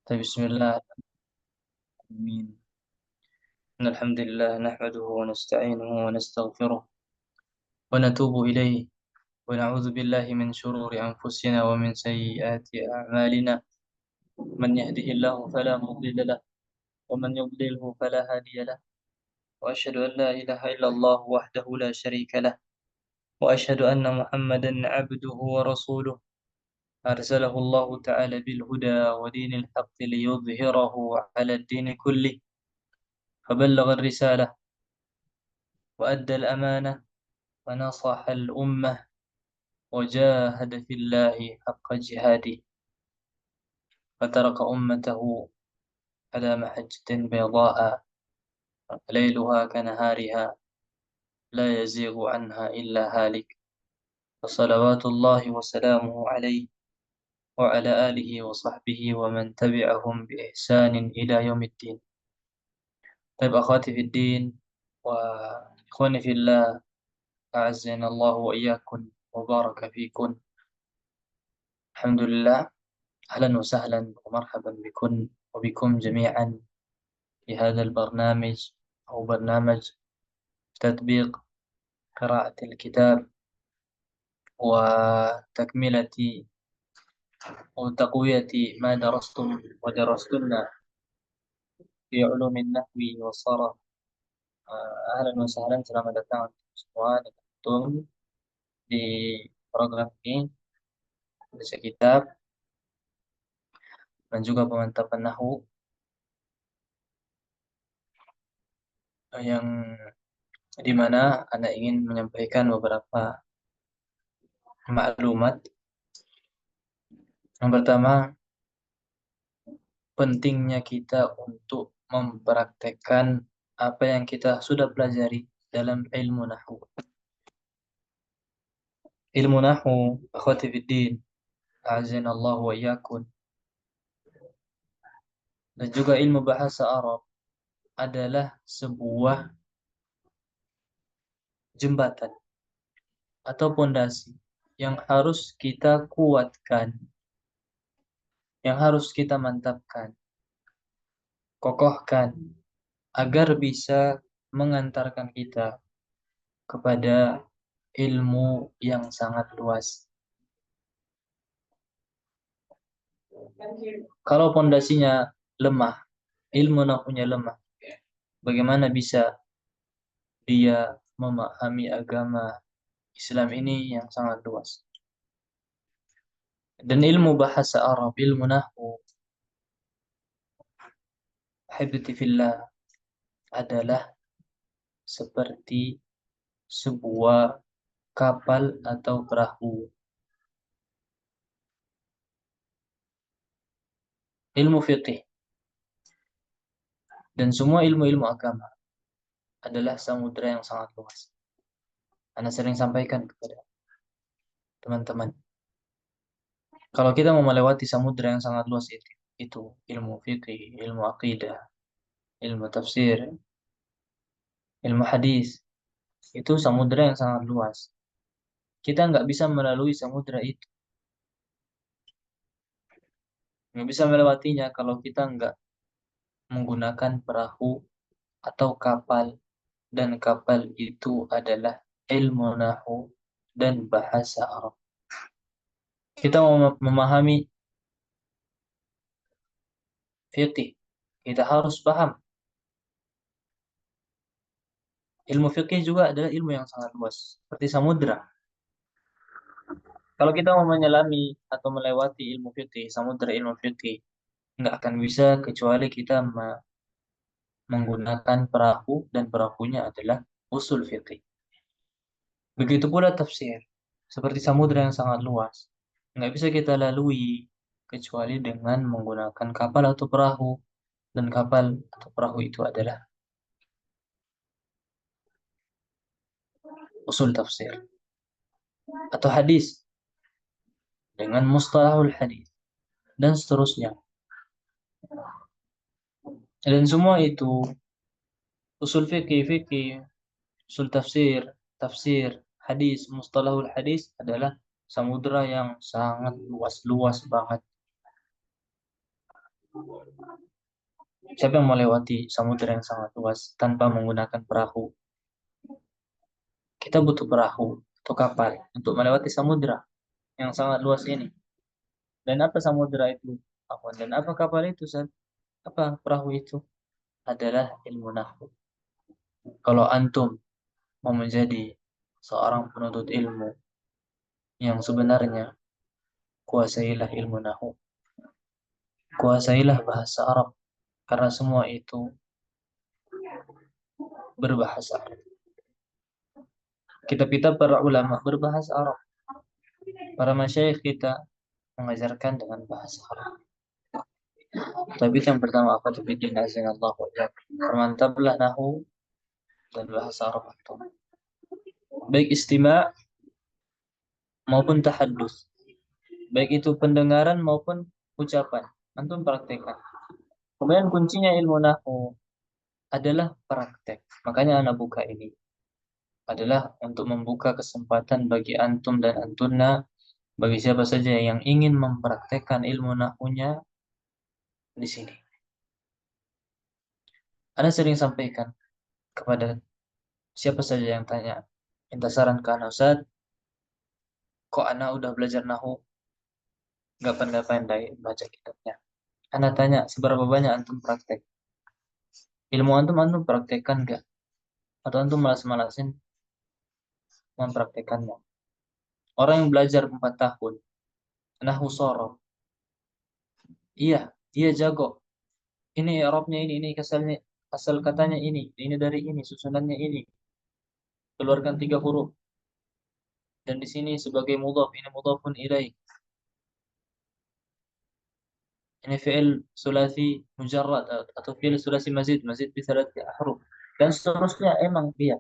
طيب بسم الله. آمين. إن الحمد لله نحمده ونستعينه ونستغفره ونتوب إليه ونعوذ بالله من شرور أنفسنا ومن سيئات أعمالنا. من يهده الله فلا مضل له ومن يضلله فلا هادي له، وأشهد أن لا إله إلا الله وحده لا شريك له، وأشهد أن محمدا عبده ورسوله أرسله الله تعالى بالهدى ودين الحق ليظهره على الدين كله، فبلغ الرسالة وأدى الأمانة ونصح الأمة وجاهد في الله حق جهاده، فترك أمته على محجة بيضاء ليلها كنهارها لا يزيغ عنها إلا هالك. فصلوات الله وسلامه عليه وعلى آله وصحبه ومن تبعهم بإحسان إلى يوم الدين. طيب أخواتي في الدين وإخواني في الله، أعزنا الله وإياكم وبارك فيكم. الحمد لله، أهلا وسهلا ومرحبا بكم وبكم جميعا في هذا البرنامج أو برنامج تطبيق قراءة الكتاب وتكملة وتقوية ما درستم ودرستنا في علوم النحو والصرف. أهلا وسهلا, selamat datang semua dan antum di program ini, Baca Kitab dan juga pemantapan Nahwu yang di mana Anda ingin menyampaikan beberapa maklumat. Yang pertama, pentingnya kita untuk mempraktekkan apa yang kita sudah pelajari dalam ilmu nahwu. Ilmu nahwu, akhwati fiddin, a'azinallahu wa iyyakum, dan juga ilmu bahasa Arab adalah sebuah jembatan atau pondasi yang harus kita kuatkan, yang harus kita mantapkan, kokohkan, agar bisa mengantarkan kita kepada ilmu yang sangat luas. Kalau pondasinya lemah, ilmu nahwunya lemah, bagaimana bisa dia memahami agama Islam ini yang sangat luas? Dan ilmu bahasa Arab, ilmu nahwu, ahibati fillah, adalah seperti sebuah kapal atau perahu. Ilmu fiqih dan semua ilmu-ilmu agama adalah samudera yang sangat luas. Anda sering sampaikan kepada teman-teman, kalau kita mau melewati samudera yang sangat luas itu ilmu fikih, ilmu akidah, ilmu tafsir, ilmu hadis, itu samudera yang sangat luas. Kita nggak bisa melalui samudera itu, nggak bisa melewatinya kalau kita nggak menggunakan perahu atau kapal, dan kapal itu adalah ilmu nahu dan bahasa Arab. Kita mau memahami fikih, kita harus paham. Ilmu fikih juga adalah ilmu yang sangat luas, seperti samudra. Kalau kita mau menyelami atau melewati ilmu fikih, samudra ilmu fikih, nggak akan bisa kecuali kita menggunakan perahu, dan perahunya adalah usul fikih. Begitu pula tafsir, seperti samudra yang sangat luas, nggak bisa kita lalui kecuali dengan menggunakan kapal atau perahu, dan kapal atau perahu itu adalah usul tafsir. Atau hadis dengan mustalahul hadis dan seterusnya. Dan semua itu usul fikih, usul tafsir, tafsir, hadis, mustalahul hadis adalah samudra yang sangat luas, luas banget. Siapa yang melewati samudera yang sangat luas tanpa menggunakan perahu? Kita butuh perahu atau kapal untuk melewati samudera yang sangat luas ini. Dan apa samudera itu? Dan apa kapal itu, Seth? Apa perahu itu? Adalah ilmu nahwu. Kalau antum mau menjadi seorang penuntut ilmu yang sebenarnya, kuasailah ilmu nahwu. Kuasailah bahasa Arab. Karena semua itu berbahasa Arab. Kitab-kitab para ulama berbahasa Arab. Para masyayikh kita mengajarkan dengan bahasa Arab. Tapi yang pertama apa tuh bikin Allah wa permantaplah nahu dan bahasa Arab antum. Baik istima' maupun tahaddus. Baik itu pendengaran maupun ucapan. Antum praktekkan. Kemudian kuncinya ilmu nahu adalah praktek. Makanya anak buka ini adalah untuk membuka kesempatan bagi antum dan antuna, bagi siapa saja yang ingin mempraktekkan ilmu nahunya di sini. Ana sering sampaikan kepada siapa saja yang tanya, minta saran ke anak, Ustaz, kok anak udah belajar nahu, nggak pandai-pandai baca kitabnya. Anak tanya, seberapa banyak antum praktek? Ilmu antum praktekkan nggak? Atau antum malas-malasin mempraktekannya? Orang yang belajar 4 tahun, nahu sorof, iya, dia jago. Ini i'rabnya ini kasalnya, asal katanya ini dari ini, susunannya ini. Keluarkan 3 huruf. Dan di sini sebagai mudhaf, ini mudhafun ilaih. Ini fi'il sulasi mujarrad atau fi'il sulasi mazid bi 3 huruf. Dan seterusnya emang dia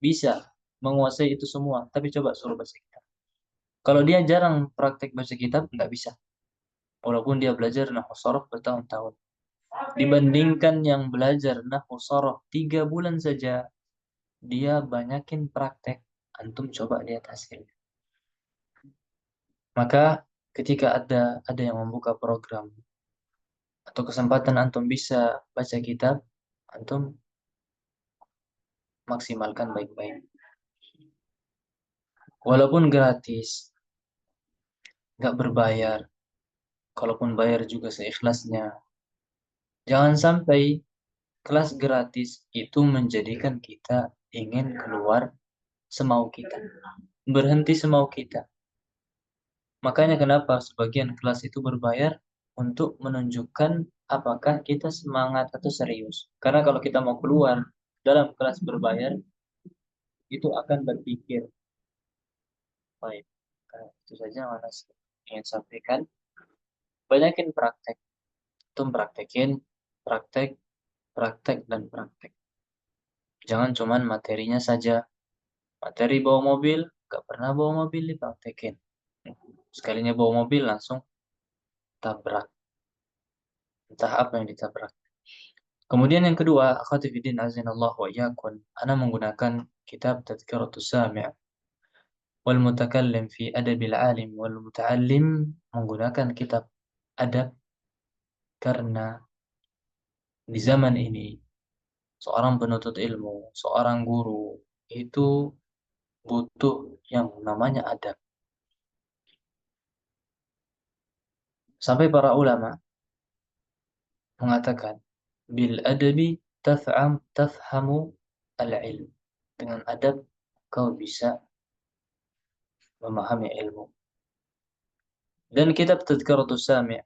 bisa menguasai itu semua, tapi coba suruh baca kitab. Kalau dia jarang praktek baca kitab, nggak bisa. Walaupun dia belajar nahwu sharaf bertahun-tahun. Dibandingkan yang belajar nahwu sharaf 3 bulan saja, dia banyakin praktek. Antum coba lihat hasilnya. Maka ketika ada yang membuka program atau kesempatan antum bisa baca kitab, antum maksimalkan baik-baik. Walaupun gratis, nggak berbayar. Kalaupun bayar juga seikhlasnya. Jangan sampai kelas gratis itu menjadikan kita ingin keluar semau kita. Berhenti semau kita. Makanya kenapa sebagian kelas itu berbayar untuk menunjukkan apakah kita semangat atau serius. Karena kalau kita mau keluar dalam kelas berbayar, itu akan berpikir, baik, itu saja yang Anas ingin sampaikan. Banyakin praktek. Itu praktekin, praktek, praktek, dan praktek. Jangan cuman materinya saja. Materi bawa mobil, gak pernah bawa mobil dipraktekin. Sekalinya bawa mobil langsung tabrak. Entah apa yang ditabrak. Kemudian yang kedua, akhwatifidin azinallah wa iyakun. Ana menggunakan kitab Tadhkiratus Sami' wal Mutakallim fi Adabil Alim wal Muta'allim, menggunakan kitab adab karena di zaman ini seorang penuntut ilmu, seorang guru itu butuh yang namanya adab. Sampai para ulama mengatakan bil adabi tafhamu al-ilm. Dengan adab kau bisa memahami ilmu. Dan kitab Tadhkiratus Sami',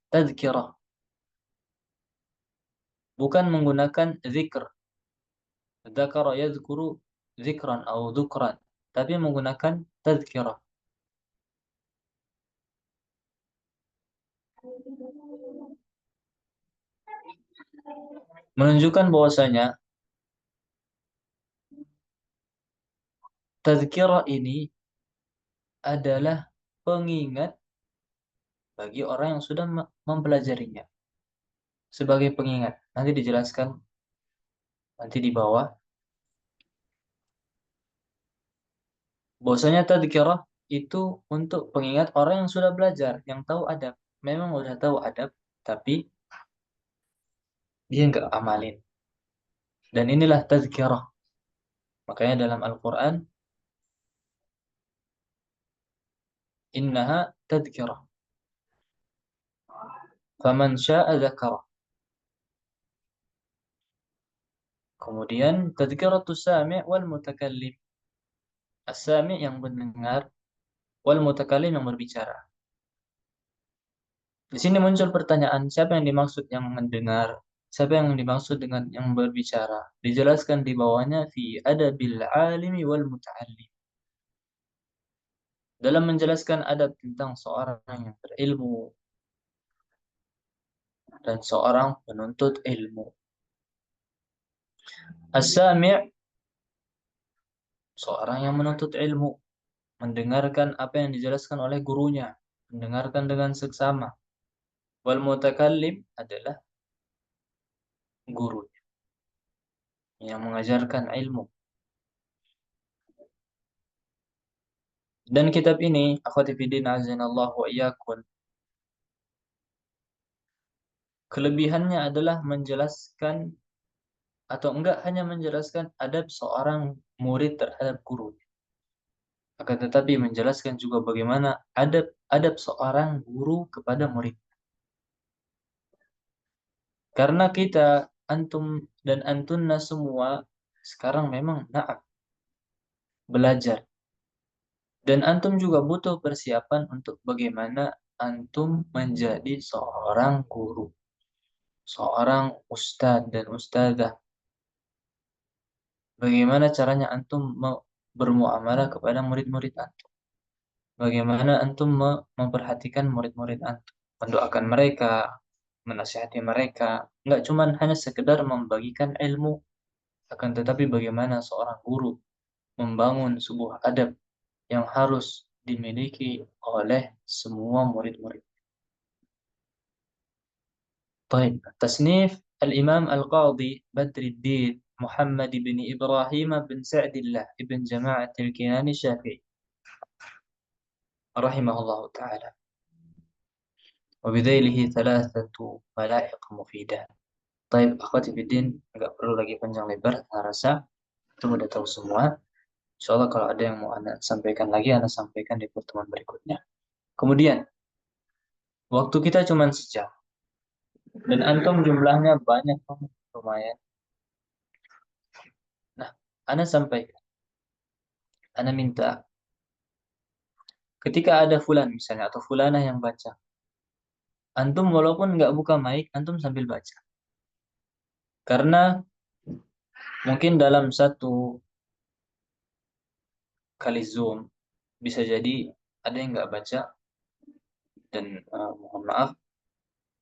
tadhkirah, bukan menggunakan zikr. Dzakara yadhkuru zikran atau dzukran, tapi menggunakan tadhkirah. Menunjukkan bahwasanya tadhkirah ini adalah pengingat bagi orang yang sudah mempelajarinya. Sebagai pengingat. Nanti dijelaskan nanti di bawah. Bahwasanya tadhkirah itu untuk pengingat orang yang sudah belajar, yang tahu adab. memang udah tahu adab, tapi dia nggak amalin. Dan inilah tazkirah. Makanya dalam Al-Quran, innaha tazkirah. Faman sya'a dzakara. Kemudian tazkiratus sami' wal mutakallim. As-sami' yang mendengar, wal mutakallim yang berbicara. Di sini muncul pertanyaan, siapa yang dimaksud yang mendengar? Siapa yang dimaksud dengan yang berbicara? Dijelaskan di bawahnya fi adabil alimi wal muta'allim. Dalam menjelaskan adab tentang seorang yang berilmu dan seorang penuntut ilmu. As-sami' seorang yang menuntut ilmu, mendengarkan apa yang dijelaskan oleh gurunya, mendengarkan dengan seksama. Wal mutakallim adalah guru yang mengajarkan ilmu. Dan kitab ini, akhwati fiddin azanallahu wa iyyakum, kelebihannya adalah menjelaskan atau enggak hanya menjelaskan adab seorang murid terhadap guru, akan tetapi menjelaskan juga bagaimana adab seorang guru kepada murid. Karena kita, antum dan antunna semua sekarang memang belajar. Dan antum juga butuh persiapan untuk bagaimana antum menjadi seorang guru, seorang ustadz dan ustadzah. Bagaimana caranya antum bermuamalah kepada murid-murid antum. Bagaimana antum memperhatikan murid-murid antum. Mendoakan mereka, menasihati mereka. Nggak cuma hanya sekedar membagikan ilmu, akan tetapi bagaimana seorang guru membangun sebuah adab yang harus dimiliki oleh semua murid-murid. طيب تصنيف الإمام القاضي بدر الدين محمد بن إبراهيم بن سعد الله بن جماعة الكناني الشافعي رحمه الله تعالى وبذيله ثلاثة ملاحق مفيدة. طيب أخواتي في الدin, nggak perlu lagi panjang lebar, saya rasa itu udah tahu semua. Insyaallah kalau ada yang mau Anda sampaikan lagi, Anda sampaikan di pertemuan berikutnya. Kemudian, waktu kita cuma sejam. Dan antum jumlahnya banyak banget, lumayan. Nah, Anda sampaikan. Anda minta, ketika ada fulan misalnya, atau fulanah yang baca, antum walaupun nggak buka mic, antum sambil baca. Karena mungkin dalam satu kali Zoom, bisa jadi ada yang nggak baca, dan mohon maaf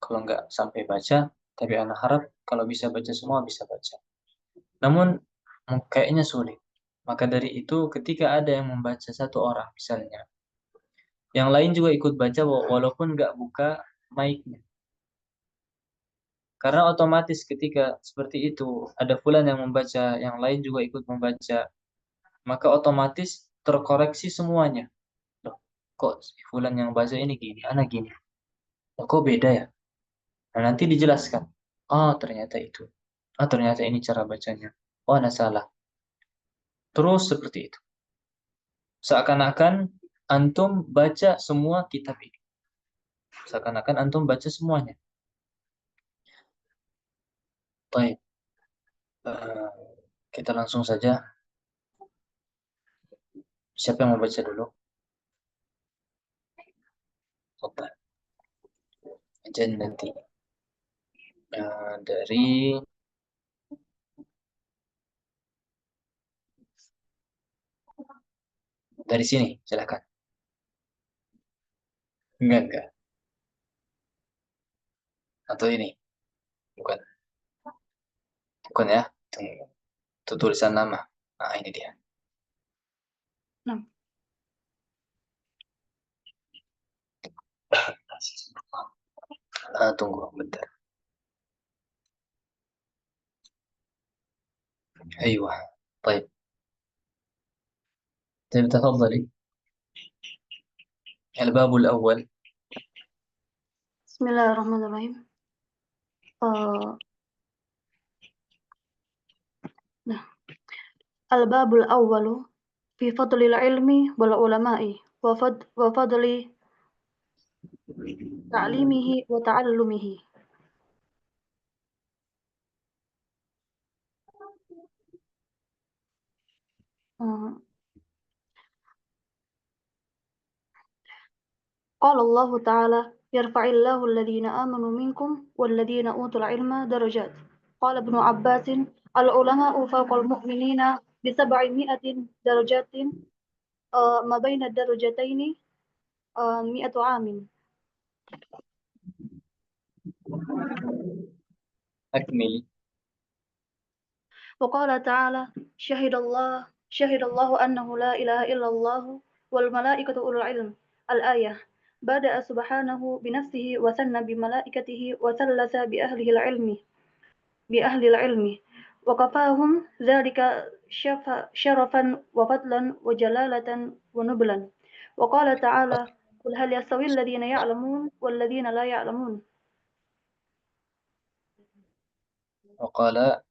kalau nggak sampai baca, tapi Anda harap kalau bisa baca semua, bisa baca. Namun, kayaknya sulit. Maka dari itu, ketika ada yang membaca satu orang misalnya, yang lain juga ikut baca walaupun nggak buka mic-nya. Karena otomatis ketika seperti itu, ada fulan yang membaca, yang lain juga ikut membaca, maka otomatis terkoreksi semuanya. Loh, kok si fulan yang baca ini gini, anak gini. Loh, kok beda ya? Nah, nanti dijelaskan. Oh, ternyata itu. Oh, ternyata ini cara bacanya. Oh, ada salah. Terus seperti itu. Seakan-akan antum baca semua kitab ini. Seakan-akan antum baca semuanya. Baik. Eh, kita langsung saja. Siapa yang mau baca dulu? Oke. Jannati. Dari sini, silakan. Enggak. Atau ini, bukan. Bukan ya. Itu tulisan nama. Nah, ini dia. Nah, Tunggu bentar. أيوة. طيب. طيب تفضلي. الباب الأول Bismillahirrahmanirrahim. Nah, al-babul awwalu fi fadlil ilmi wal ulama'i wa fadli ta'limihi wa ta'allumihi. Qala Allah Ta'ala yarfa'illahu alladhina amanu minkum walladhina utul ilma darajat. Qala Ibnu Abbas al-ulama'u fawqal mu'minina bi sab'i mi'atin darajatin ma baina darajataini mi'atu amin. أكمل. وقال تعالى شهد الله أنه لا إله إلا الله والملائكة أولو العلم. الآية. بدأ سبحانه بنفسه وثنى بملائكته وثلث بأهل العلم وكفاهم ذلك شرفا وفضلا وجلالة ونبلا. وقال تعالى قل هل يستوي الذين يعلمون والذين لا يعلمون. وقال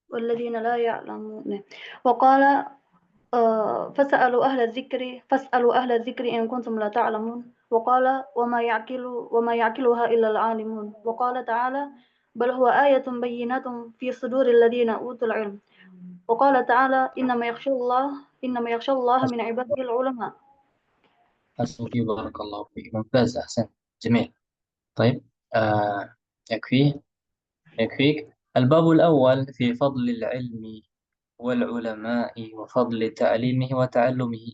والذين لا يعلمون. وقال فاسألوا أهل الذكر إن كنتم لا تعلمون. وقال وما يعقلها إلا العالمون. وقال تعالى بل هو آية بينات في صدور الذين أوتوا العلم. وقال تعالى إنما يخشى الله من عباده العلماء. حسبك بارك الله فيك، ممتاز، أحسن، جميل. طيب، يكفيك. الباب الأول في فضل العلم والعلماء وفضل تعليمه وتعلمه.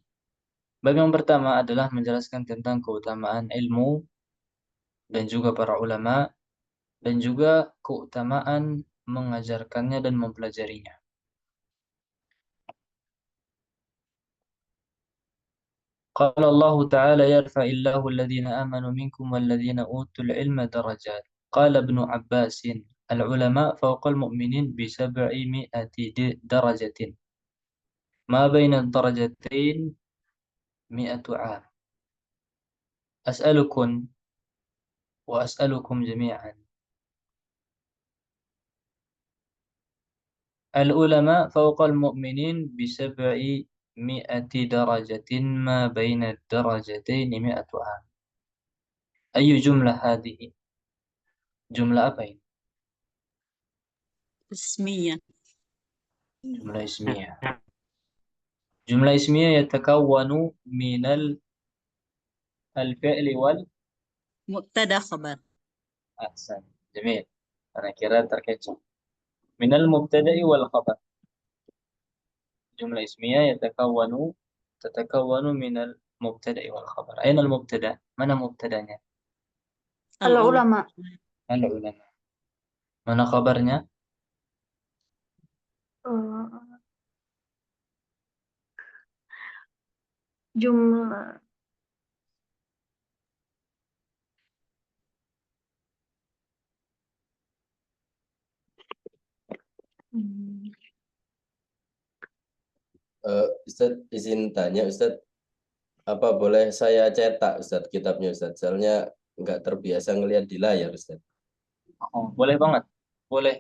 Bab yang pertama adalah menjelaskan tentang keutamaan ilmu dan juga para ulama dan juga keutamaan mengajarkannya dan mempelajarinya. Qala Allah Ta'ala yarfa'illahu alladhina amanu minkum walladhina utul ilma darajat. Qala Ibnu Abbas al-ulama fawqa al-mu'minin bi sab'i mi'ati darajatin. Ma baina ad-darajatain mi'atu 'am. As'alukum wa as'alukum jami'an. Al-ulama fawqa al-mu'minin bi sab'i mi'ati darajatin ma baina ad-darajatain mi'atu 'am. Ayu jumlah hadhihi? Jumlah apa ini? اسمية. Jumlah ismiyah. Jumlah ismiyah yatakawwanu minal al-fi'li wal مبتدا خبر. ahsan. Jamil. Ana kira terkecoh. Minal mubtada'i wal khabar. Jumlah ismiyah tatakawwanu minal mubtada'i wal khabar. Aina al-mubtada? Mana mubtadanya? Al-ulama. Al-ulama. Mana khabarnya? Jumlah Ustadz izin tanya Ustadz, apa boleh saya cetak Ustadz kitabnya Ustadz? Soalnya nggak terbiasa ngelihat di layar Ustadz. Oh, boleh banget. Boleh.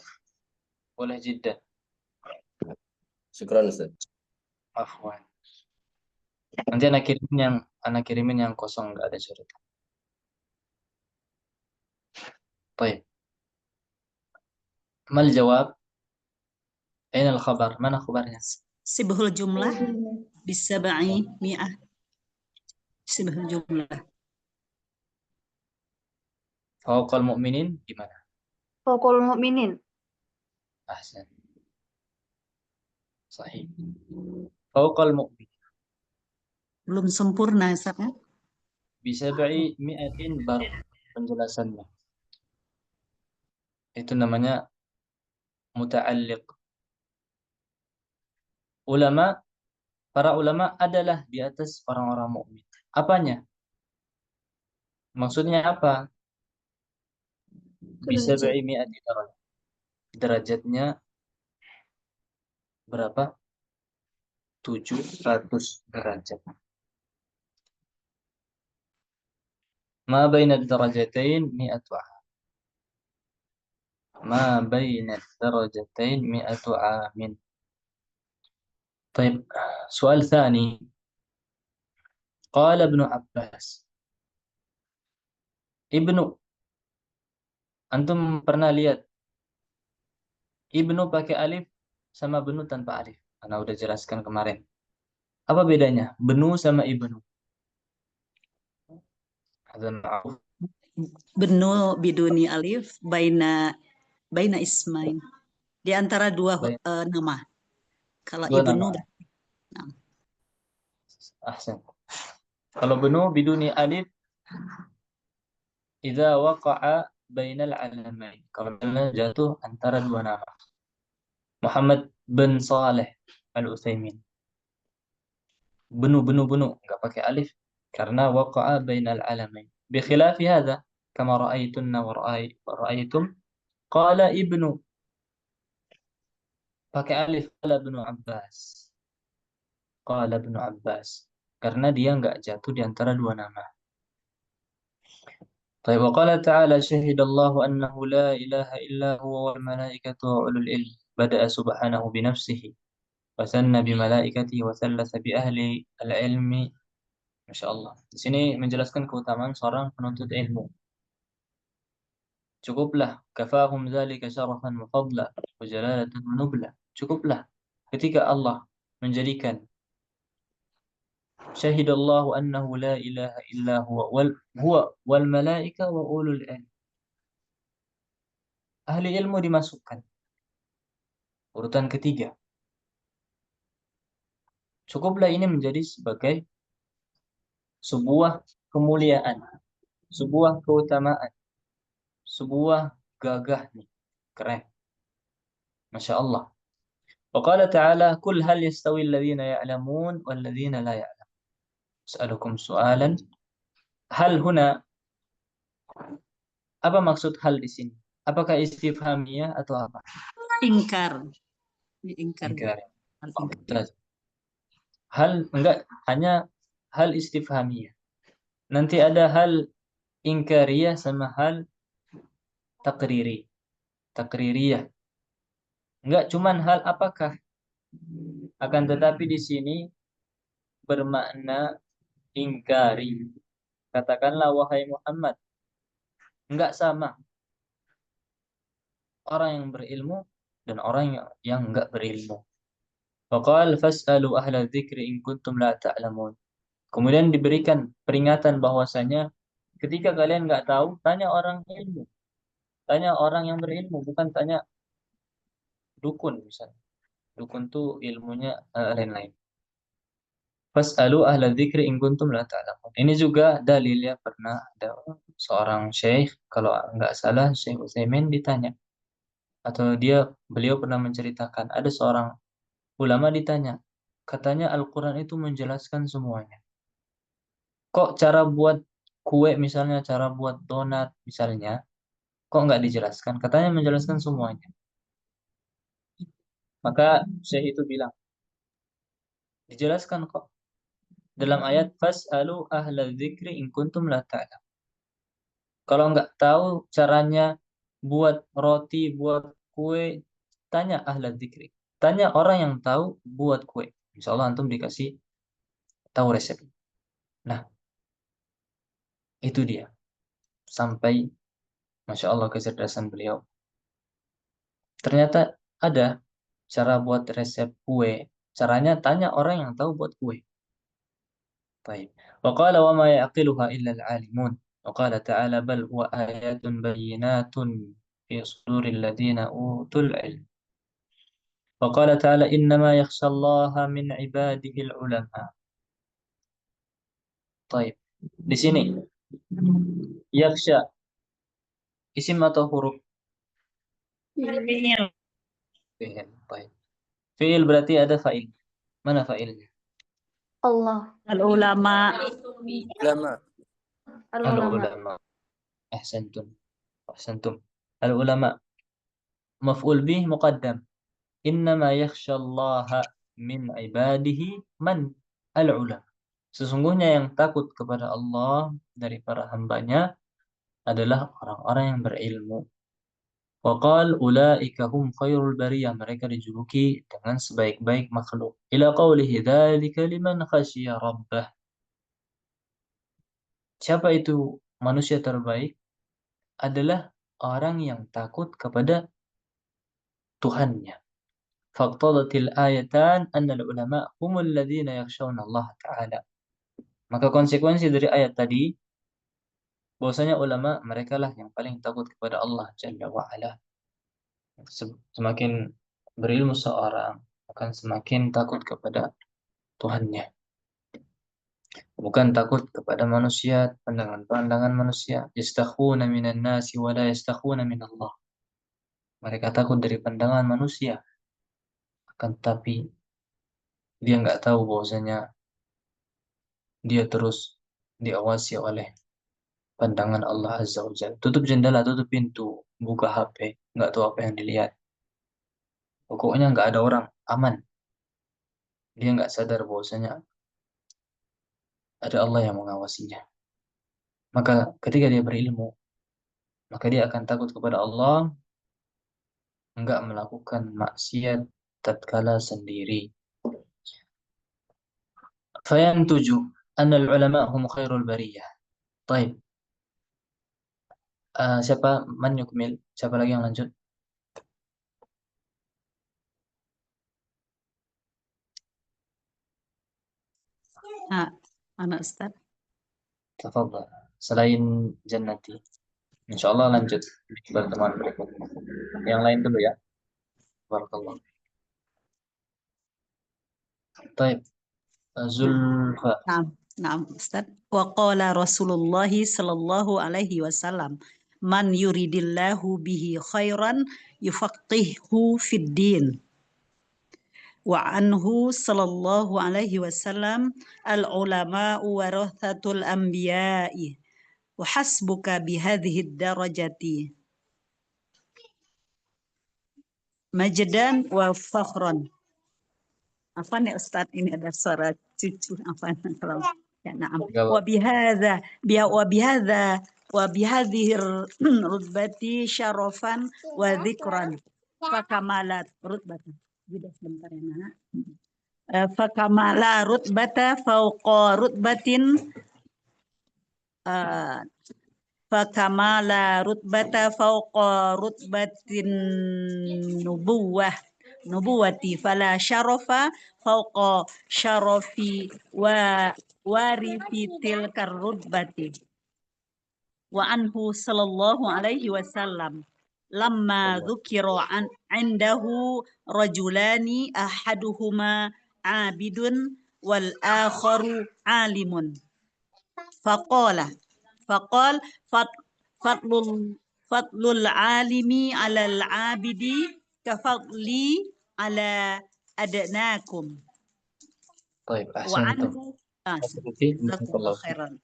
Boleh jiddah. Syukran Ustadz. Afwan. Nanti anak kirimin yang kosong, nggak ada coretan. Baik. Mal jawab? Aina al-khabar? Mana khabarnya? شبه الجملة بالسبعي مئة. شبه الجملة. Fawqal mu'minin gimana? Fawqal mu'minin. Ahsan. Sahih. Fawqal mu'min. Belum sempurna Ustaz ya? Bisa ba'i mi'atin bar penjelasannya. Itu namanya muta'alliq. Para ulama adalah di atas orang-orang mukmin. Apanya? Maksudnya apa? Bisa ba'i mi'atin darajat. Derajatnya berapa? 700 derajat. ما بين الدرجتين 100 عام. ما بين الدرجتين 100 عام. طيب، سؤال ثاني. قال ابن عباس. Ibnu, antum pernah lihat Ibnu pakai alif sama benu tanpa alif? Ana udah jelaskan kemarin. Apa bedanya benu sama ibnu? Hadzal ma'ruf. Benu biduni alif baina ismain. Di antara dua Baik, nama. Kalau dua ibnu nama. Ahsan. Kalau benu biduni alif idza waqa'a bainal alamain. Kalau jatuh antara dua nama. Muhammad bin Saleh Al-Utsaimin. Benu enggak pakai alif karena waqa'a bainal alamain. Bikhilafi hadha kama ra'aytunna wa ra'aytum qala ibnu pakai alif qala ibnu Abbas. Qala ibnu Abbas karena dia enggak jatuh di antara dua nama. طيب وقال تعالى شهد الله أنه لا إله إلا هو والملائكة وأولو العلم بدأ سبحانه بنفسه وثنى بملائكته وثلث بأهل العلم. Masya Allah. Di sini menjelaskan keutamaan seorang penuntut ilmu. Cukuplah kafahum dzalika syarafan wa fadla wa jalalatan wa nubla. Cukuplah ketika Allah menjadikan syahidallahu annahu la ilaha illa huwa wal malaika wa ulul ilm. Ahli ilmu dimasukkan urutan ketiga. Cukuplah ini menjadi sebagai sebuah kemuliaan, sebuah keutamaan, sebuah gagah nih. Keren. Masya Allah. وقال تعالى كل هل يستوي الذين يعلمون والذين لا يعلمون. أسألكم سؤالا. هل هنا apa maksud hal di sini? Apakah istifhamiyah atau apa? ingkar. Ingkar. Ingkar. Hal enggak, hanya hal istifhamiyah. Nanti ada hal ingkariyah sama hal takririyah. Enggak cuman hal apakah. Akan tetapi di sini bermakna ingkari. Katakanlah wahai Muhammad. Enggak sama orang yang berilmu dan orang yang enggak berilmu. Faqal fas'alu ahla dzikri in kuntum la ta'lamun. Kemudian diberikan peringatan bahwasanya ketika kalian enggak tahu, tanya orang ilmu. Tanya orang yang berilmu, bukan tanya dukun misalnya. Dukun tuh ilmunya lain-lain. Fas'alu ahla dzikri in kuntum la ta'lamun. Ini juga dalil ya, pernah ada seorang syekh, kalau enggak salah Syekh Utsaimin ditanya, atau beliau pernah menceritakan ada seorang ulama ditanya, katanya Al-Quran itu menjelaskan semuanya. Kok cara buat kue misalnya, cara buat donat misalnya, kok nggak dijelaskan? Katanya menjelaskan semuanya. Maka Syekh itu bilang, dijelaskan kok. Dalam ayat, fas'alu ahla dzikri in kuntum la ta'lam. Kalau nggak tahu caranya buat roti, buat kue, tanya ahla dzikri. Tanya orang yang tahu buat kue. Insya Allah antum dikasih tahu resep. Nah, itu dia. Sampai, Masya Allah kecerdasan beliau. Ternyata ada cara buat resep kue. Caranya tanya orang yang tahu buat kue. Baik. Wa qala wa ma ya'qiluha illa al-'alimun. Wa qala ta'ala bal huwa ayatun bayyinatun fi suduril ladzina utul 'ilm. Wa qala ta'ala innama yakhshallaha min 'ibadihi al-'ulama. Baik. Di sini yakhsha isim atau huruf? Fi'il. Baik. Fi'il berarti ada fa'il. Mana fa'ilnya? Allah. Al-ulama. Ulama. Al-ulama. Al-ulama. Ahsantum. Al-ulama. Maf'ul bih muqaddam. Innama yakhshallaha min ibadihi man? Al-ulama. Sesungguhnya yang takut kepada Allah dari para hambanya adalah orang-orang yang berilmu. Waqal ulaika hum khairul bariyah, mereka dijuluki dengan sebaik-baik makhluk. Ila qawlihi dzalika liman khasyiya rabbah. Siapa itu manusia terbaik? Adalah orang yang takut kepada Tuhannya. Faqtadatil ayatan anna al-ulama humul ladzina yakhshawna Allah Ta'ala. Maka konsekuensi dari ayat tadi bahwasanya ulama mereka lah yang paling takut kepada Allah Jalla wa Ala. Semakin berilmu seorang akan semakin takut kepada Tuhannya. Bukan takut kepada manusia, pandangan-pandangan manusia. Yastakhuna minan nasi wa la yastakhuna min Allah. Mereka takut dari pandangan manusia, akan tetapi dia nggak tahu bahwasanya dia terus diawasi oleh pandangan Allah Azza wa Jalla. Tutup jendela, tutup pintu, buka HP, nggak tahu apa yang dilihat. Pokoknya nggak ada orang, aman. Dia nggak sadar bahwasanya ada Allah yang mengawasinya. Maka ketika dia berilmu, maka dia akan takut kepada Allah, nggak melakukan maksiat tatkala sendiri. Fayantuju anna al-ulama hum khairul bariyah. Baik. Siapa man yukmil? Siapa lagi yang lanjut? Anak Ustaz. Tafadhal. Selain Jannati. Insyaallah lanjut di pertemuan berikutnya. Yang lain dulu ya. Barakallah. Baik. Zulfa. Naam Ustaz. Wa qala Rasulullah sallallahu alaihi wasallam, man yuridillahu bihi khairan yufaqihu fid din. Wa anhu sallallahu alaihi wasallam, al ulama'u warathatul anbiya'i wa hasbuka bihadhihi darajati majdan wa fakhran. Apa nih Ustaz, ini ada suara cucu apa kalau ya na'am. Wa bihadhihi rutbati syarafan wa dzikran fakamalat rutbatan. Jadi sebentar ya Nak. Fakamala rutbata fauqa rutbatin fakamala rutbata fauqa rutbatin nubuwati fala syarafa fauqa syarafi wa warithi tilkar rutbati. Wa anhu sallallahu alaihi wasallam lamma dzukira indahu rajulani ahaduhuma abidun wal akharu alimun faqal fadlul alimi alal abidi kafadli ala adnakum. Baik, Wa ahsantum. anhu jazakallahu khairan.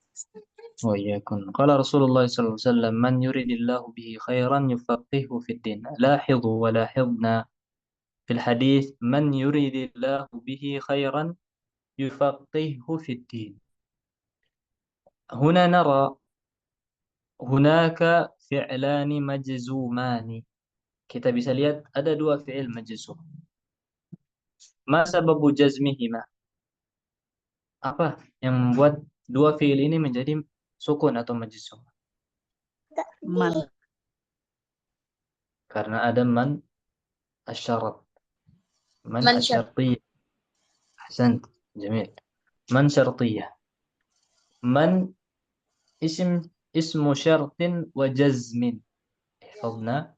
وإياكم. قال رسول الله صلى الله عليه وسلم من يريد الله به خيرا يفقهه في الدين. لاحظوا ولاحظنا في الحديث من يريد الله به خيرا يفقهه في الدين. هنا نرى هناك فعلان مجزومان. Kita bisa lihat ada dua fi'il majzum. Ma sababu jazmihima? Apa yang membuat dua fi'il ini menjadi sukun atau majzum? Man. Karena ada man asyarat. Man Man asyartiyah. Ahsant. Jamil. Man syartiyah. Man ismu syartin wa jazmin. Ihfadna.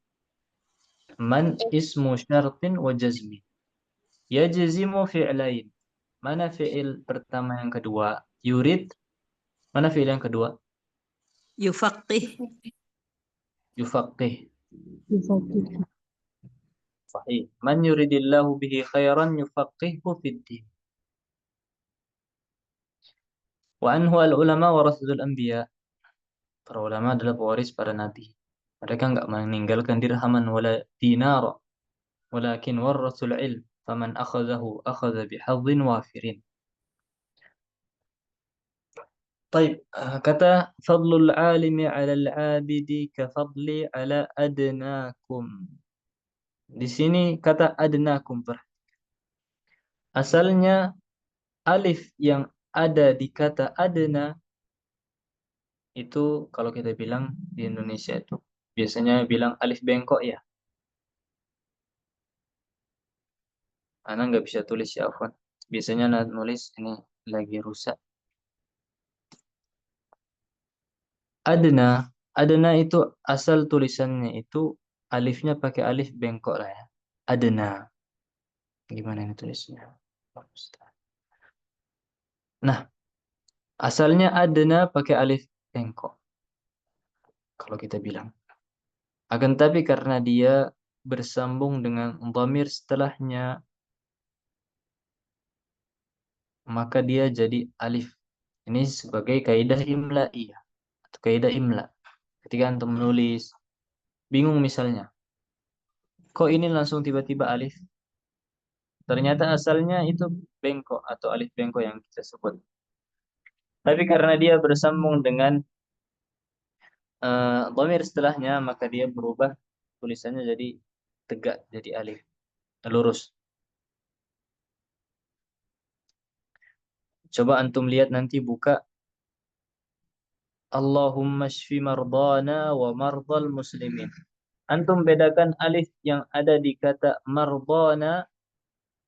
Man ismu syartin wa jazmin. Yajzimu fi'lain. Mana fi'il pertama yang kedua? Yurid. Mana fi'il yang kedua? Yufaqih. Yufaqih. Sahih. Man yuridillahu bihi khairan yufaqihu fid din. Wa anhu al-ulama warasatul anbiya. Para ulama adalah pewaris para nabi. Mereka enggak meninggalkan dirhaman wala dinar, walakin warasul ilm. Faman akhadhahu akhadha bihadhin wafirin. Taib, kata fadlul alimi 'ala al-'abidi ka fadli 'ala adnakum. Di sini kata adnakum, asalnya alif yang ada di kata adna itu kalau kita bilang di Indonesia itu biasanya bilang alif bengkok ya. Ana nggak bisa tulis ya, Afwan. Biasanya Ana nulis ini lagi rusak. Adna, adna itu asal tulisannya itu alifnya pakai alif bengkok lah ya. Adna. Gimana ini tulisnya? Nah, asalnya adna pakai alif bengkok. Kalau kita bilang. Akan tapi karena dia bersambung dengan dhamir setelahnya, maka dia jadi alif. Ini sebagai kaidah imla'iyah atau kaidah imla. Ketika antum menulis, bingung misalnya, kok ini langsung tiba-tiba alif? Ternyata asalnya itu bengkok atau alif bengkok yang kita sebut. Tapi karena dia bersambung dengan dhamir setelahnya, maka dia berubah tulisannya jadi tegak, jadi alif, lurus. Coba antum lihat nanti buka Allahumma shfi mardana wa mardal muslimin. Antum bedakan alif yang ada di kata mardana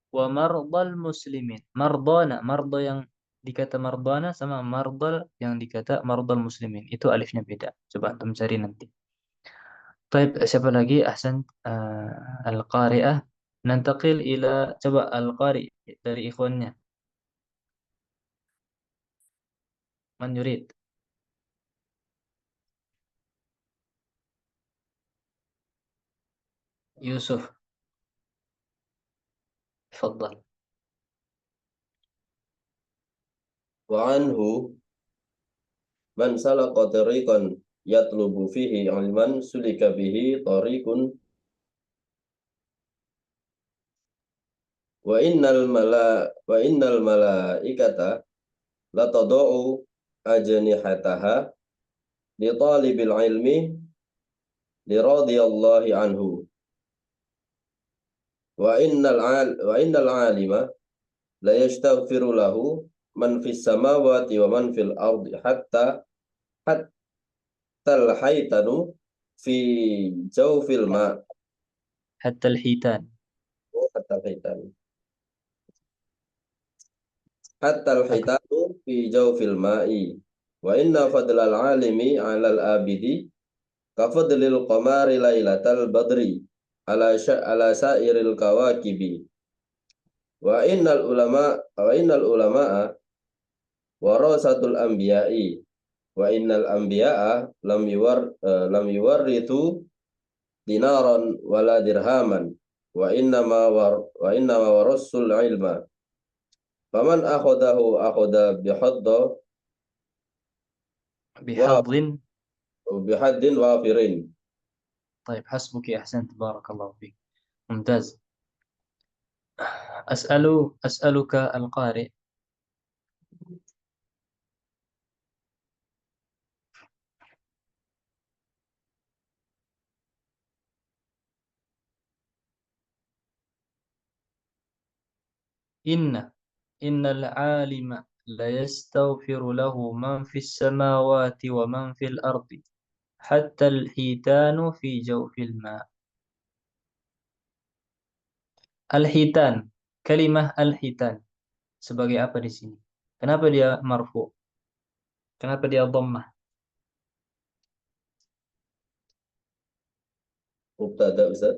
wa mardal muslimin. Mardana, mardo yang dikata mardana sama mardal yang dikata mardal muslimin. Itu alifnya beda. Coba antum cari nanti. Baik, siapa lagi? Ahsan, al-qari'ah. Nantaqil ila coba al-qari dari ikhwannya. Man yurid? Yusuf, tfaddal. وعنه من سلك طريقا يطلب فيه علما سلك به طريق وإن الملائكة لتضع أجنحتها لطالب العلم لرضي الله عنه وإن العالم لا يستغفر له من في السماوات ومن في الأرض حتى الحيتان في جوف الماء Hatta al-hitan. حتى الحيتان حتى الحيتان في جوف الماء وإن فضل العالم على العابد كفضل القمر ليلة البدر على سائر الكواكب وإن العلماء ورثة الأنبياء وإن الأنبياء لم يورثوا دينارا ولا درهما وإنما ورثوا العلم فمن أخذه أخذ بحظ. بحد وافر. طيب حسبك أحسنت بارك الله فيك ممتاز. أسألك القارئ، إن العالم لا يستغفر له من في السماوات ومن في الأرض حتى الحيتان في جوف الماء. Al-hitan, kalimah al-hitan sebagai apa di sini? Kenapa dia marfu? Kenapa dia dhammah? Mubtada Ustaz.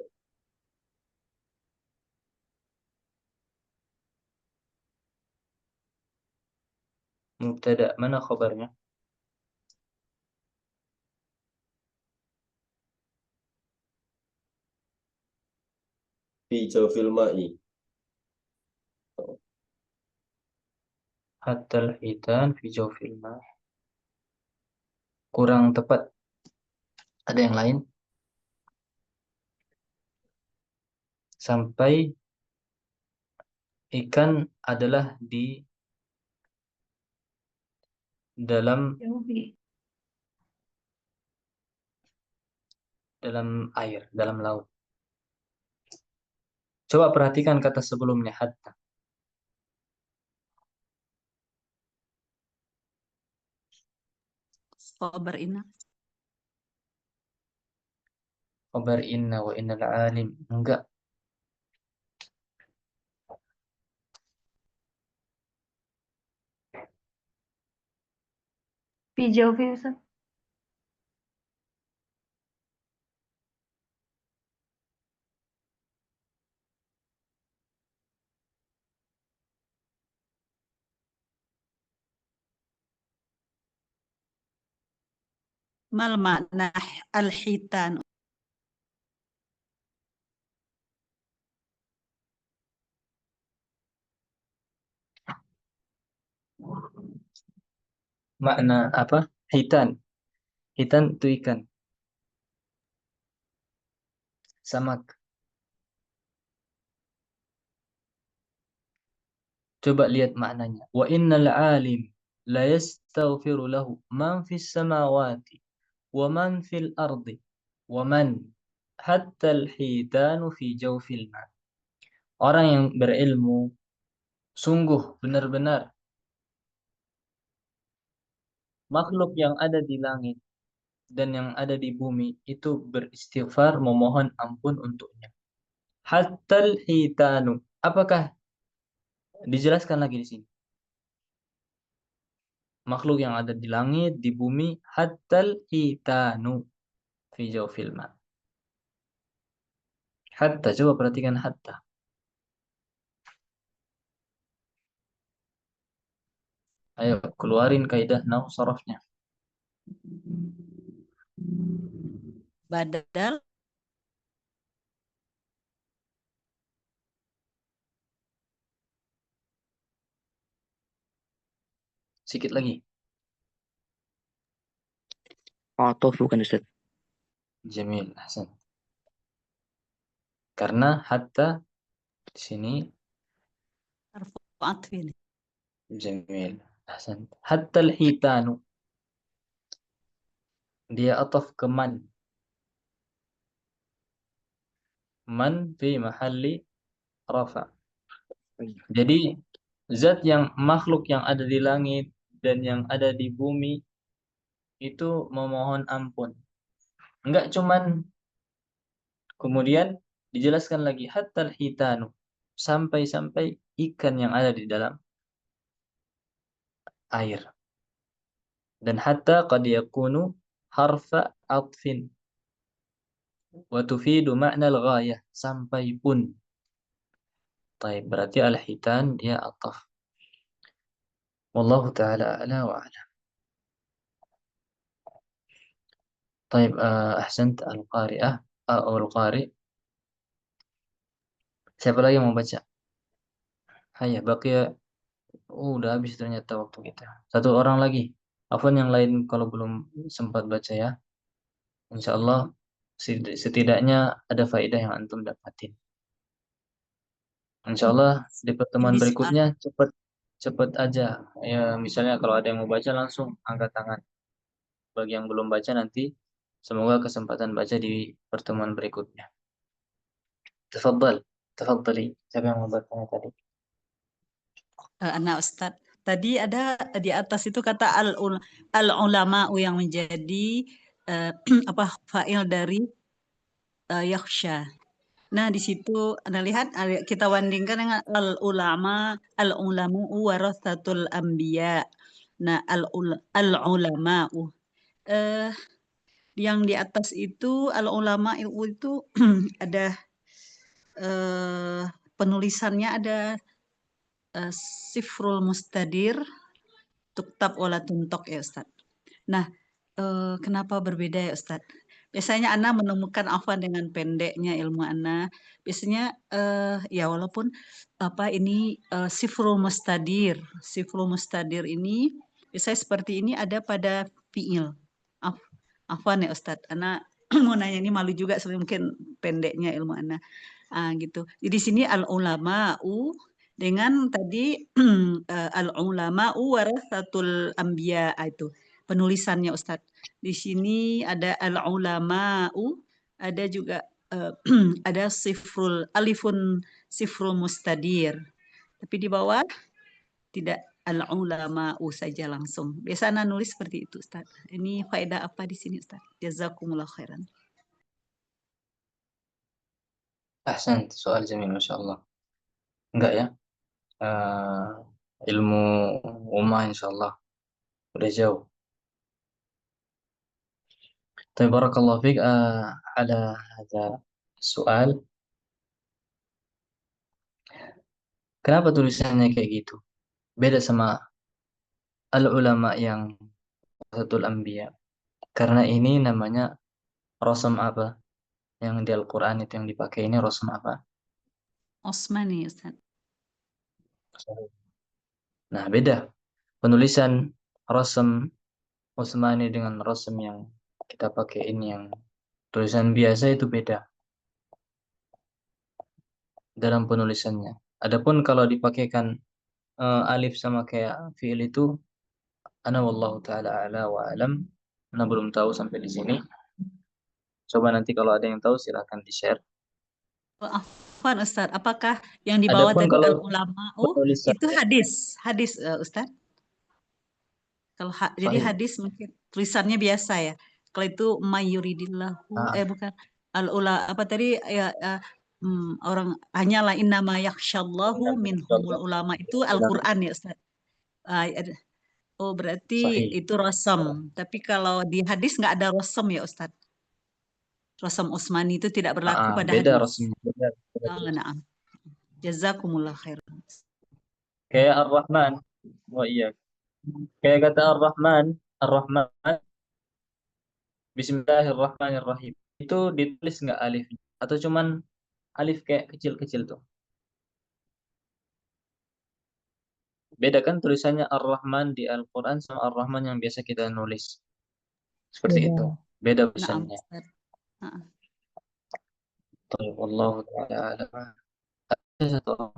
Mubtada, mana khabarnya? Fi jawfil ma'i. Hatta al-hitan fi jawfil ma. Kurang tepat. Ada yang lain? Sampai ikan adalah dalam Jauhi. air, dalam laut. Coba perhatikan kata sebelumnya, hatta. Khabar inna. Khabar inna wa innal alim. Enggak. Fi jawfi Ustaz. Mal makna al-hitan. Makna apa? Hitan. Hitan itu ikan. Samak. Coba lihat maknanya. Wa innal alim la yastaghfiru lahu man fis samawati wa man fil ardi wa man hatta al-hitanu fi jawfil ma. Orang yang berilmu sungguh benar-benar makhluk yang ada di langit dan yang ada di bumi itu beristighfar memohon ampun untuknya. Hattal hitanu. Apakah dijelaskan lagi di sini? Makhluk yang ada di langit, di bumi, hattal hitanu fi jawfil ma. Hatta, coba perhatikan hatta. Ayo keluarin kaidah nahwu sarafnya. Badal Sikit lagi. Atof bukan Ustaz. Jamil, ahsan. Karena hatta di sini harfu atfin. jamil, ahsan. Hatta hitanu dia ataf ke man. Man fi mahalli rafa. Jadi zat yang makhluk yang ada di langit dan yang ada di bumi itu memohon ampun. Enggak cuman kemudian dijelaskan lagi hatta hitanu sampai-sampai ikan yang ada di dalam air. Dan hatta qad yakunu harfa atfin wa tufidu ma'na al-ghayah, sampai pun. Baik, berarti al-hitan dia ataf. Wallahu taala a'la wa a'lam. Baik, ahsant al-qari'ah atau al-qari. Siapa lagi yang mau baca? Hayya, baqiya. Udah habis ternyata waktu kita. Satu orang lagi. Afwan, yang lain kalau belum sempat baca ya. Insya Allah setidaknya ada faedah yang antum dapatin. Insya Allah di pertemuan Ini berikutnya cepat aja. Ya, misalnya kalau ada yang mau baca langsung angkat tangan. Bagi yang belum baca nanti semoga kesempatan baca di pertemuan berikutnya. Tafadhal, tafadhali. Siapa yang mau bertanya tadi? anak Ustaz. Tadi ada di atas itu kata al-ulama yang menjadi apa fa'il dari yakhsha. Nah, di situ Anda lihat kita bandingkan dengan al-ulama warathatul anbiya. Nah, al-ulama eh yang di atas itu al-ulama itu ada penulisannya ada Sifrul Mustadir tuktab wala tuntok ya Ustaz. Nah, kenapa berbeda ya Ustaz? Biasanya Ana menemukan afwan dengan pendeknya ilmu Ana. Biasanya ya walaupun apa ini Sifrul Mustadir. Sifrul Mustadir ini biasanya seperti ini ada pada fiil. Afwan ya Ustaz. Ana mau nanya ini malu juga sebenarnya mungkin pendeknya ilmu Ana. Gitu. Jadi di sini al ulama'u dengan tadi al-ulama'u warathatul anbiya itu penulisannya Ustadz. Di sini ada al-ulama'u, ada juga ada alifun sifrul mustadir. Tapi di bawah tidak al-ulama'u saja langsung. Biasa Ana nulis seperti itu Ustaz. Ini faedah apa di sini Ustaz? Jazakumullah khairan. Ahsan, soal jamil, Masya Allah. Enggak ya? Ilmu umah insya Allah udah jauh. Tapi barakallahu fiik, ada soal. Kenapa tulisannya kayak gitu? Beda sama al-ulama yang satu anbiya. Karena ini namanya rosam apa? Yang di Al-Quran itu yang dipakai ini rosam apa? Osmani Ustaz. Nah, beda. Penulisan rosam Utsmani dengan rosam yang kita pakai ini yang tulisan biasa itu beda dalam penulisannya. Adapun kalau dipakaikan alif sama kayak fiil itu, ana wallahu taala ala wa alam. Ana belum tahu sampai di sini. Coba nanti kalau ada yang tahu silahkan di-share. Afwan Ustaz, apakah yang di bawah Adapun tadi kalau al-ulama'u penulisan itu hadis Ustaz? Kalau jadi sahih, hadis mungkin tulisannya biasa ya. Kalau itu mayuridillahu bukan apa tadi ya orang hanyalah innama yakhsyallahu minhumul ulama itu Al-Qur'an ya Ustaz. Oh berarti sahih. itu rosam. Tapi kalau di hadis nggak ada rosam ya Ustaz. Rosam Utsmani itu tidak berlaku pada Beda hadis. rasanya. Beda. Na'am. Jazakumullah khairan. Kayak Ar-Rahman. Oh iya. Kayak kata Ar-Rahman, Ar-Rahman, Bismillahirrahmanirrahim. Itu ditulis nggak alif? Atau cuman alif kayak kecil-kecil tuh? Beda kan tulisannya Ar-Rahman di Al-Quran sama Ar-Rahman yang biasa kita nulis. Seperti itu. Beda Na'am tulisannya. Ustaz. Na'am. Allah Ta'ala. Ada satu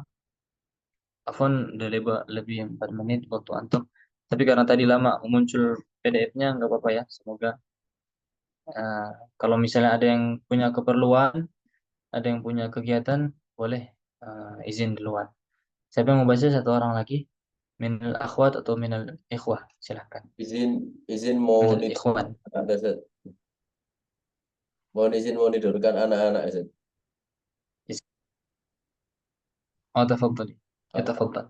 Afwan udah lebih 4 menit waktu antum. Tapi karena tadi lama muncul PDF-nya nggak apa-apa ya. Semoga eh, kalau misalnya ada yang punya keperluan, ada yang punya kegiatan, boleh izin duluan. Siapa yang mau baca satu orang lagi? Minal akhwat atau minal ikhwah? Silahkan. Izin mau Minal ikhwan. ada Ustaz. Mau nidurkan anak-anak Ustaz. تفضلي يتفضل.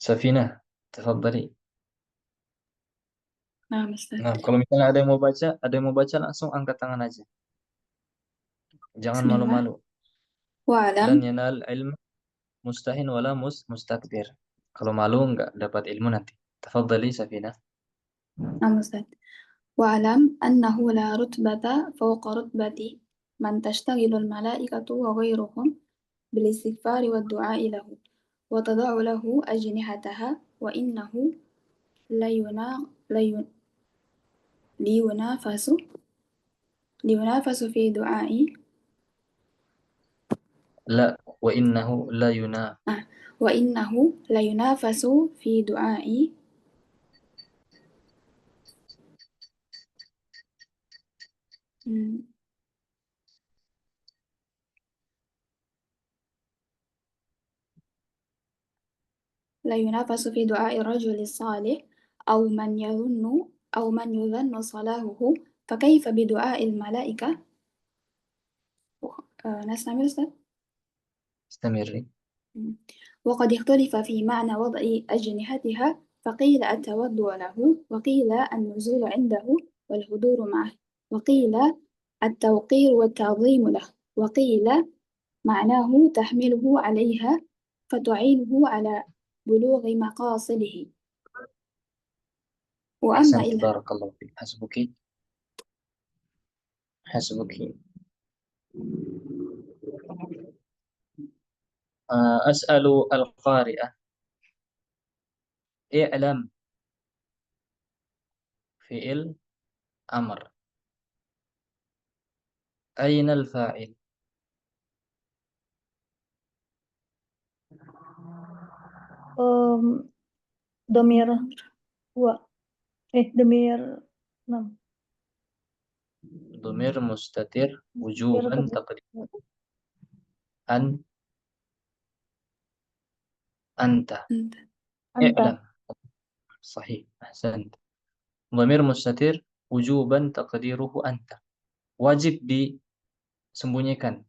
Safina, tafadhali. Nah, Ustaz. Nah, kalau misalnya ada yang mau baca langsung angkat tangan aja. Jangan Bismillah. malu-malu. Wa'alam. Lan yanal ilm mustahin wala mustakbir. Kalau malu nggak dapat ilmu nanti. Tafadhali Safina. نعم أستاذ. واعلم أنه لا رتبة فوق رتبة من تشتغل الملائكة وغيرهم بالاستغفار والدعاء له وتضع له أجنحتها وإنه لينا لي- لينافس في دعاء La wa innahu la yuna. وإنه لينافس في دعاء لا ينافس في دعاء الرجل الصالح أو من يظن صلاحه فكيف بدعاء الملائكة؟ نستمر أستاذ؟ Istamiri. وقد اختلف في معنى وضع أجنحتها فقيل التوضع له وقيل النزول عنده والحضور معه وقيل التوقير والتعظيم له وقيل معناه تحمله عليها فتعينه على بلوغ مقاصده وأما Ahsanti, إلى barakallahu fiik. Hasbuki. Hasbuki. As'alu al-qari'ah. I'lam. Fi'il amr. Aina al-fa'il? Domir 2. Domir 6. Dhamir mustatir wujuban taqdir an anta. Anta. I'lam. Sahih. Ahsant. Dhamir mustatir wujuban taqdiruhu anta. Wajib disembunyikan.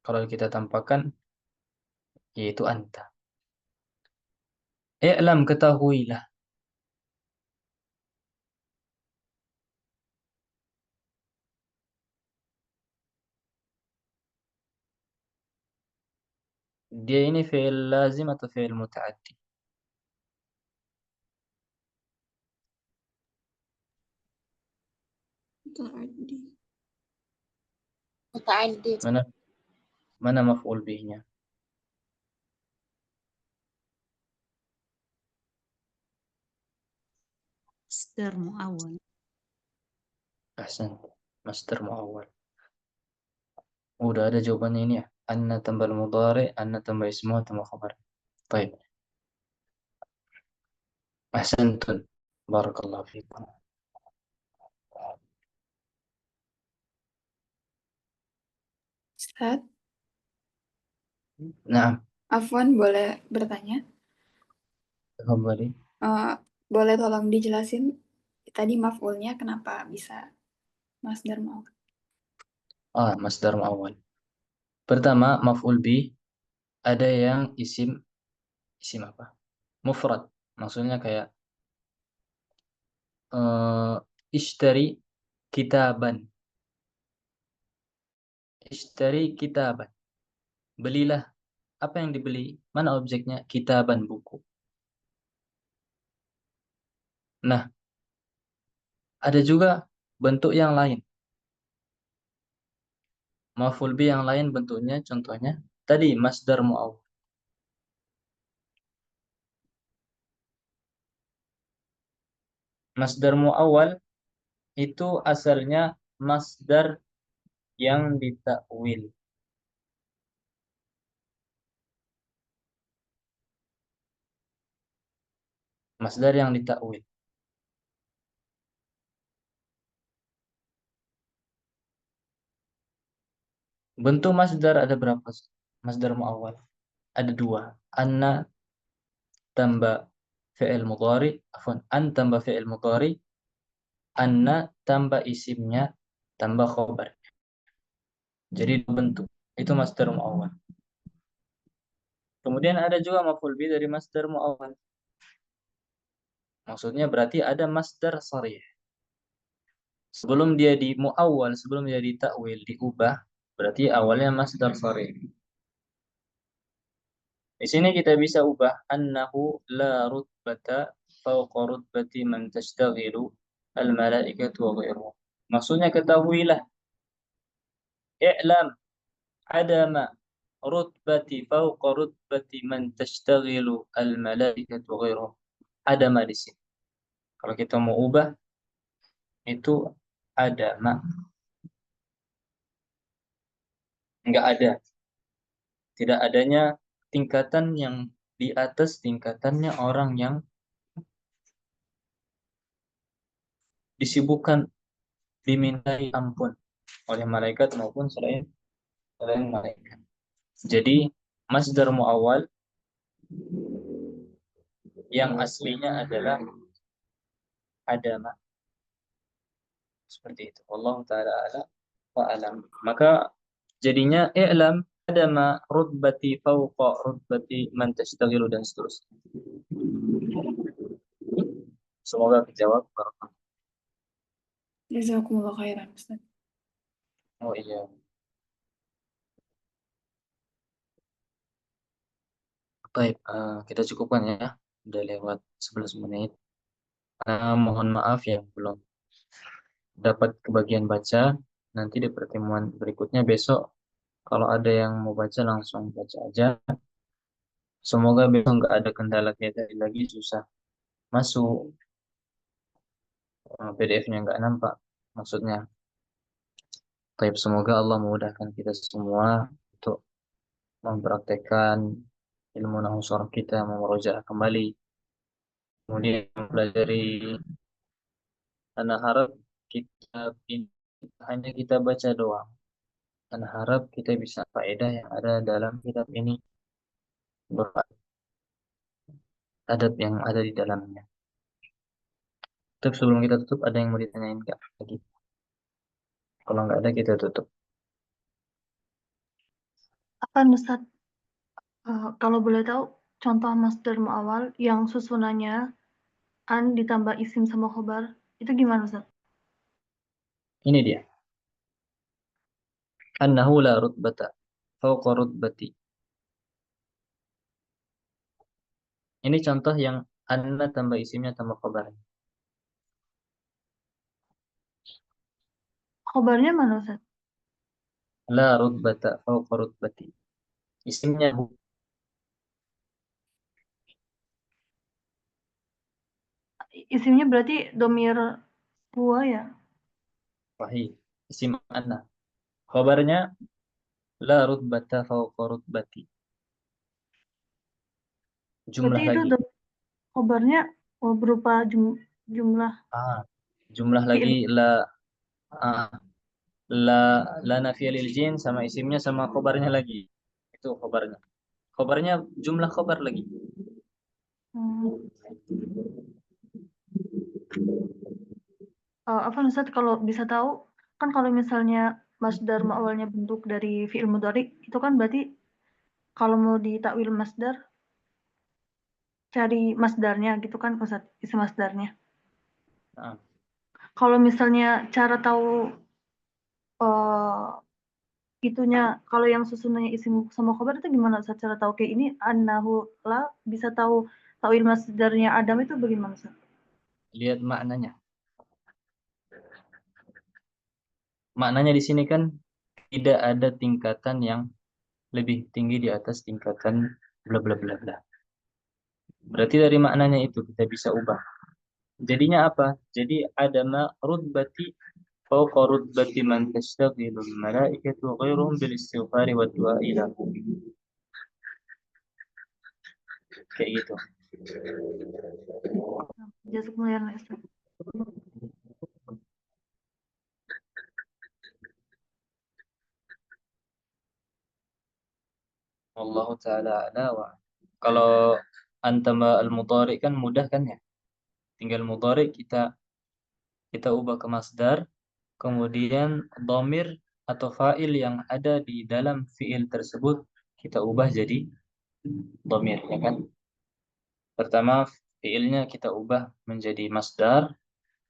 Kalau kita tampakkan yaitu anta. I'lam, ketahuilah. Dia ini fi'il lazim atau fi'il muta'addi? متعدد. Mana maf'ul bihnya? Masdar muawwal. Ahsan. Masdar muawwal. Udah ada jawabannya ini ya. Anna tambah mudhari, anna tambah ismu, tambah khabar. Baik. Ahsantun. Barakallahu fiikum. Ustaz, Naam. Afwan boleh bertanya? Tafadhali. Boleh tolong dijelasin tadi maf'ulnya kenapa bisa masdar muawwal? Masdar muawwal. Pertama, maf'ul bih ada yang isim apa? Mufrad. Maksudnya kayak ishtari kitaban. Ishtari kitaban. Belilah. Apa yang dibeli? Mana objeknya? Kitaban, buku. Nah, ada juga bentuk yang lain. Maf'ul bih yang lain bentuknya, contohnya tadi masdar muawwal. Masdar muawwal itu asalnya masdar yang ditakwil. Masdar yang ditakwil. Bentuk masdar ada berapa? Masdar muawwal ada 2. Anna tambah fi'il mudhari, an tambah fi'il mudhari, anna tambah isimnya tambah khobar. Jadi bentuk. Itu masdar muawwal. Kemudian ada juga maf'ul bih dari masdar muawwal. Maksudnya berarti ada masdar sharih. Sebelum dia di muawwal, sebelum dia ditakwil, diubah, berarti awalnya masdar sharih. Di sini kita bisa ubah annahu la rutbata fawqa rutbati man tashtaghilu al-malaikatu wa ghairuhum. Maksudnya ketahuilah, i'lam adama rutbati fawqa rutbati man tashtaghilu al-malaikatu wa ghairuhum. Adama di sini. Kalau kita mau ubah itu adama. Enggak ada. Tidak adanya tingkatan yang di atas tingkatannya orang yang disibukkan dimintai ampun oleh malaikat maupun selain malaikat. Jadi masdar muawwal yang aslinya adalah adama. Seperti itu. Allah taala ala wa alam. Maka jadinya i'lam adama rutbati fawqa rutbati man tashtaghilu dan seterusnya. Semoga terjawab. Jazakumullah khairan, Ustaz. Oh iya. Baik, kita cukupkan ya. Udah lewat 11 menit. Mohon maaf yang belum dapat kebagian baca. Nanti di pertemuan berikutnya besok, kalau ada yang mau baca langsung baca aja. Semoga besok nggak ada kendala kayak tadi lagi susah masuk, PDF-nya nggak nampak. Maksudnya, semoga Allah memudahkan kita semua untuk mempraktekkan ilmu nahwu sharaf kita, memurojaah kembali, kemudian mempelajari. Ana harap kitab ini hanya kita baca doang. Ana harap kita bisa faedah yang ada dalam kitab ini, adab yang ada di dalamnya. Tapi sebelum kita tutup, ada yang mau ditanyain nggak lagi? Kalau nggak ada, kita tutup. Apa Ustaz, kalau boleh tahu contoh masdar mu'awwal yang susunannya an ditambah isim sama khobar, itu gimana Ustaz? Ini dia. Annahu la rutbata fawqa rutbati. Ini contoh yang anna tambah isimnya tambah khabarnya. Khobarnya mana Ustaz? La rutbata fawqa rutbati. Isimnya Isimnya berarti domir huwa ya? sahih. Isim anna. Khabarnya la rutbata fawqa rutbati. Jumlah Berarti itu lagi. khobarnya berupa jumlah Jumlah fi'il. lagi ah, la nafiyah lil jin sama isimnya sama khabarnya lagi. Itu khabarnya. Khabarnya jumlah khabar lagi. Apa Ustaz kalau bisa tahu, kan kalau misalnya masdar awalnya bentuk dari fi'il mudhari, itu kan berarti kalau mau ditakwil masdar, cari masdarnya gitu kan Ustaz, isi masdarnya. Nah, Kalau misalnya cara tahu itunya, kalau yang susunannya isim sama khobar itu gimana Ustaz? Cara tahu kayak ini annahu la, bisa tahu takwil masdarnya Adam itu bagaimana Ustaz? lihat maknanya. Maknanya di sini kan tidak ada tingkatan yang lebih tinggi di atas tingkatan bla bla bla bla. Berarti dari maknanya itu kita bisa ubah. Jadinya apa? Jadi ada ma rutbati fawqa rutbati man tashtaghilu al-malaikatu wa ghairuhum bil istighfari wa du'a lahu. Kayak gitu. Jazakumullah Ustaz. Allah taala ala wa. Kalau antama al-mudhari kan mudah kan ya? Tinggal mudhari kita ubah ke masdar, kemudian dhamir atau fa'il yang ada di dalam fi'il tersebut kita ubah jadi dhamir, ya kan? Pertama fi'ilnya kita ubah menjadi masdar,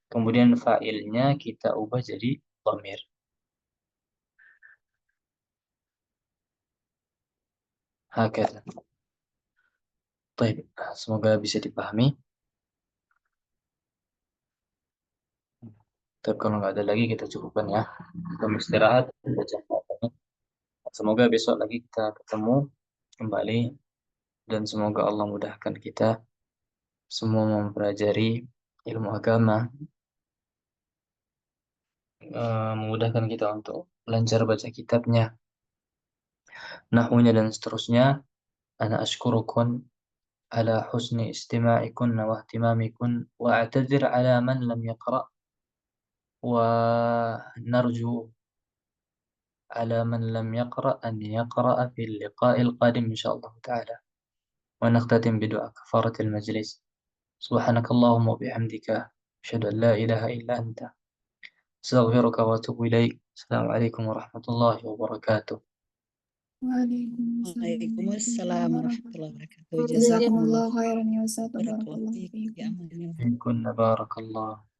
kemudian fa'ilnya kita ubah jadi dhamir. Hakata. Baik, semoga bisa dipahami. Tapi kalau nggak ada lagi kita cukupkan ya. Kita istirahat, baca ini. Semoga besok lagi kita ketemu kembali dan semoga Allah mudahkan kita semua mempelajari ilmu agama, memudahkan kita untuk lancar baca kitabnya, nahwunya dan seterusnya. Ana ashkurukum ala husni istima'ikum wa ihtimamikum wa a'tadzir ala man lam yaqra wa narju على من لم يقرأ أن يقرأ في اللقاء القادم إن شاء الله تعالى ونختتم بدعاء كفارة المجلس سبحانك اللهم وبحمدك أشهد أن لا إله إلا أنت أستغفرك وأتوب إليك السلام عليكم ورحمة الله وبركاته. Waalaikumsalam warahmatullahi wabarakatuh. Jazakumullah khairan ya Ustaz. Barakallahu fiik. Ya amin. إن كنا بارك الله